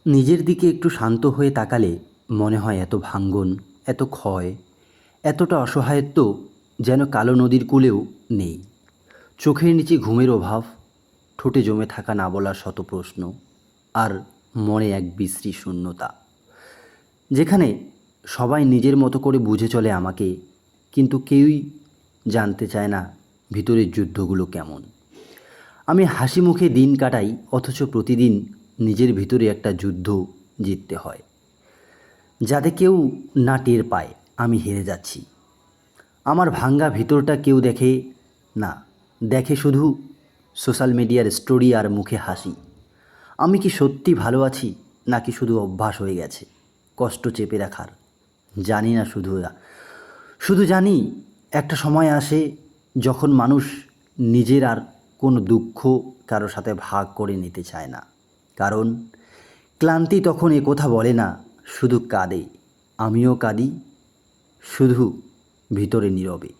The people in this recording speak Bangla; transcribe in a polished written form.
নিজের দিকে একটু শান্ত হয়ে তাকালে মনে হয় এত ভাঙ্গন, এত ক্ষয়, এতটা অসহায়ত্ব যেন কালো নদীর কূলেও নেই। চোখের নিচে ঘুমের অভাব, ঠোঁটে জমে থাকা না বলার শত প্রশ্ন, আর মনে এক বিশ্রী শূন্যতা, যেখানে সবাই নিজের মতো করে বুঝে চলে আমাকে, কিন্তু কেউই জানতে চায় না ভিতরের যুদ্ধগুলো কেমন। আমি হাসি মুখে দিন কাটাই, অথচ প্রতিদিন নিজের ভিতরে একটা যুদ্ধ জিততে হয়, যাতে কেউ না টের পায় আমি হেরে যাচ্ছি। আমার ভাঙ্গা ভিতরটা কেউ দেখে না, দেখে শুধু সোশ্যাল মিডিয়ার স্টোরি আর মুখে হাসি। আমি কি সত্যি ভালো আছি, নাকি শুধু অভ্যাস হয়ে গেছে কষ্ট চেপে রাখার? জানি না, শুধু শুধু জানি একটা সময় আসে যখন মানুষ নিজের আর কোনো দুঃখ কারো সাথে ভাগ করে নিতে চায় না, কারণ ক্লান্তি তখন এ কথা বলে না, শুধু কাঁদে। আমিও কাঁদি, শুধু ভিতরে নীরবে।